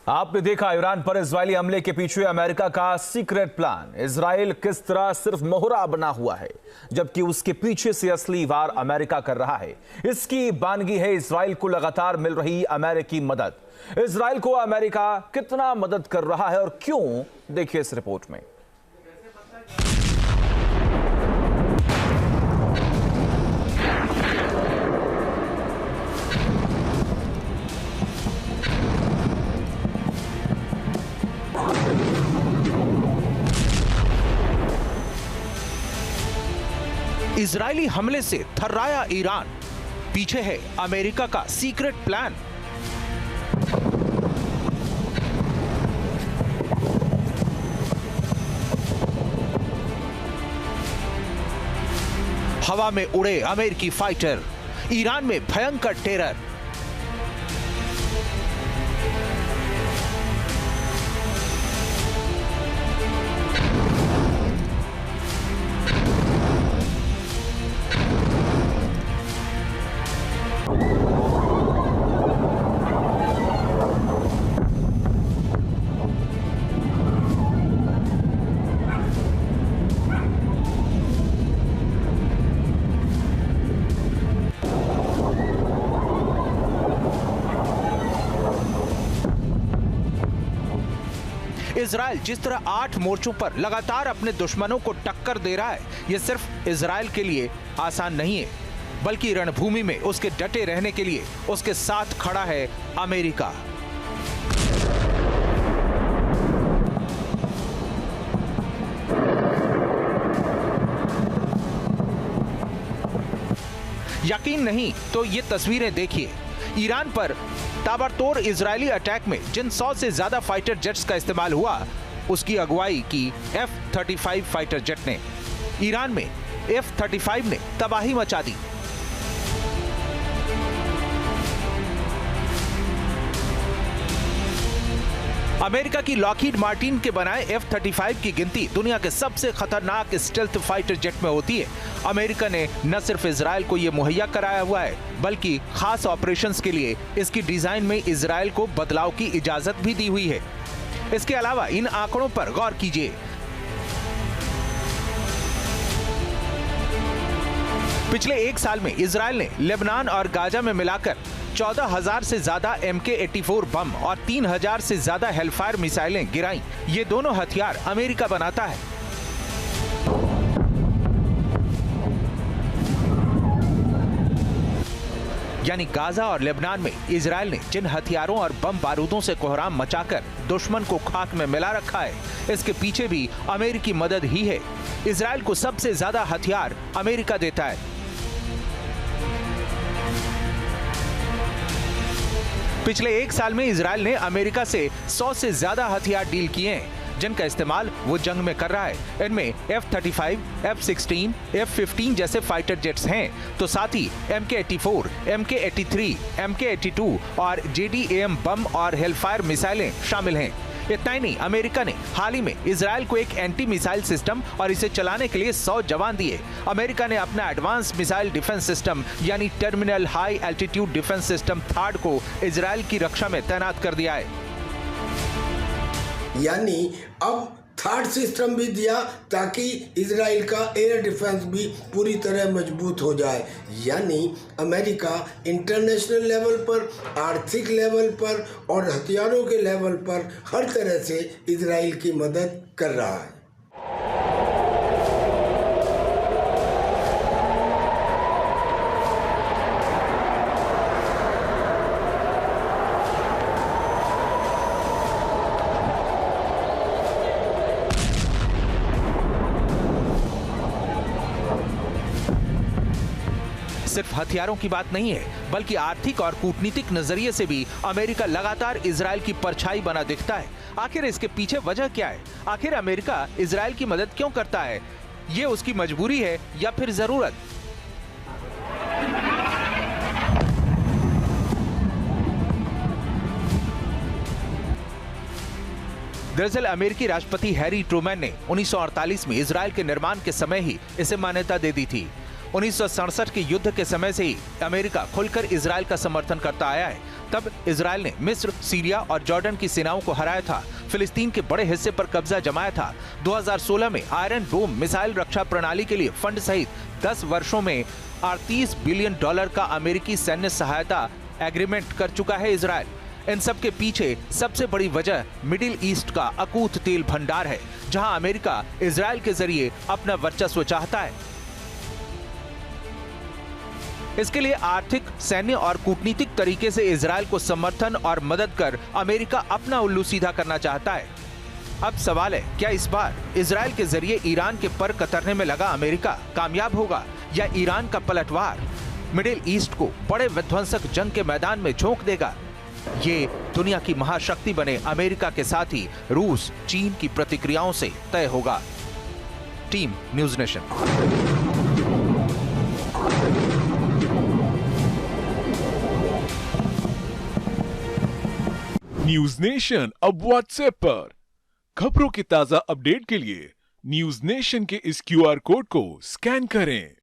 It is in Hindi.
आपने देखा ईरान पर इजरायली हमले के पीछे अमेरिका का सीक्रेट प्लान। इजराइल किस तरह सिर्फ मोहरा बना हुआ है, जबकि उसके पीछे से असली वार अमेरिका कर रहा है। इसकी बानगी है इजराइल को लगातार मिल रही अमेरिकी मदद। इजराइल को अमेरिका कितना मदद कर रहा है और क्यों, देखिए इस रिपोर्ट में। इजरायली हमले से थर्राया ईरान, पीछे है अमेरिका का सीक्रेट प्लान। हवा में उड़े अमेरिकी फाइटर, ईरान में भयंकर टेरर। इजराइल जिस तरह 8 मोर्चों पर लगातार अपने दुश्मनों को टक्कर दे रहा है, यह सिर्फ इजराइल के लिए आसान नहीं है, बल्कि रणभूमि में उसके डटे रहने के लिए उसके साथ खड़ा है अमेरिका। यकीन नहीं तो ये तस्वीरें देखिए। ईरान पर ताबड़तोड़ इजरायली अटैक में जिन 100 से ज्यादा फाइटर जेट्स का इस्तेमाल हुआ, उसकी अगुवाई की F-35 फाइटर जेट ने। ईरान में F-35 ने तबाही मचा दी। अमेरिका की लॉकहीड मार्टिन के बनाए F-35 की गिनती दुनिया के सबसे खतरनाक स्टेल्थ फाइटर जेट में होती है। अमेरिका ने न सिर्फ इजराइल को यह मुहैया कराया हुआ है, बल्कि खास ऑपरेशंस के लिए इसकी डिजाइन में इजराइल को बदलाव की इजाजत भी दी हुई है। इसके अलावा इन आंकड़ों पर गौर कीजिए। पिछले 1 साल में इजराइल ने लेबनान और गाजा में मिलाकर 14,000 से ज्यादा MK-84 बम और 3,000 से ज्यादा हेलफायर मिसाइलें गिराई। ये दोनों हथियार अमेरिका बनाता है। यानी गाजा और लेबनान में इजराइल ने जिन हथियारों और बम बारूदों से कोहराम मचाकर दुश्मन को खाक में मिला रखा है, इसके पीछे भी अमेरिकी मदद ही है। इजराइल को सबसे ज्यादा हथियार अमेरिका देता है। पिछले 1 साल में इजराइल ने अमेरिका से 100 से ज्यादा हथियार डील किए हैं, जिनका इस्तेमाल वो जंग में कर रहा है। इनमें F-35, F-16, F-15 जैसे फाइटर जेट्स हैं, तो साथ ही MK-84, MK-83, MK-82 और JDAM बम और हेलफायर मिसाइलें शामिल हैं। इतना ही नहीं, अमेरिका ने हाल ही में इजराइल को एक एंटी मिसाइल सिस्टम और इसे चलाने के लिए 100 जवान दिए। अमेरिका ने अपना एडवांस मिसाइल डिफेंस सिस्टम यानी terminal high altitude defence system THAAD को इजराइल की रक्षा में तैनात कर दिया है। यानी अब THAAD सिस्टम भी दिया ताकि इजराइल का एयर डिफेंस भी पूरी तरह मजबूत हो जाए। यानी अमेरिका इंटरनेशनल लेवल पर, आर्थिक लेवल पर और हथियारों के लेवल पर हर तरह से इजराइल की मदद कर रहा है। सिर्फ हथियारों की बात नहीं है, बल्कि आर्थिक और कूटनीतिक नजरिए से भी अमेरिका लगातार इजराइल की परछाई बना दिखता है। आखिर इसके पीछे वजह क्या है? आखिर अमेरिका इजराइल की मदद क्यों करता है? ये उसकी मजबूरी है या फिर जरूरत? दरअसल अमेरिकी राष्ट्रपति हैरी ट्रूमैन ने 1948 में इजराइल के निर्माण के समय ही इसे मान्यता दे दी थी। 1967 के युद्ध के समय से ही अमेरिका खुलकर इजराइल का समर्थन करता आया है। तब इजराइल ने मिस्र, सीरिया और जॉर्डन की सेनाओं को हराया था, फिलिस्तीन के बड़े हिस्से पर कब्जा जमाया था। 2016 में आयरन डोम मिसाइल रक्षा प्रणाली के लिए फंड सहित 10 वर्षों में $38 बिलियन का अमेरिकी सैन्य सहायता एग्रीमेंट कर चुका है इजराइल। इन सब के पीछे सबसे बड़ी वजह मिडिल ईस्ट का अकूत तेल भंडार है, जहां अमेरिका इजराइल के जरिए अपना वर्चस्व चाहता है। इसके लिए आर्थिक, सैन्य और कूटनीतिक तरीके से इजराइल को समर्थन और मदद कर अमेरिका अपना उल्लू सीधा करना चाहता है। अब सवाल है, क्या इस बार इजराइल के जरिए ईरान के पर कतरने में लगा अमेरिका कामयाब होगा या ईरान का पलटवार मिडिल ईस्ट को बड़े विध्वंसक जंग के मैदान में झोंक देगा? ये दुनिया की महाशक्ति बने अमेरिका के साथ ही रूस, चीन की प्रतिक्रियाओं से तय होगा। Team news nation. News nation अब व्हाट्सएप पर खबरों की ताजा अपडेट के लिए न्यूज नेशन के इस QR कोड को स्कैन करें।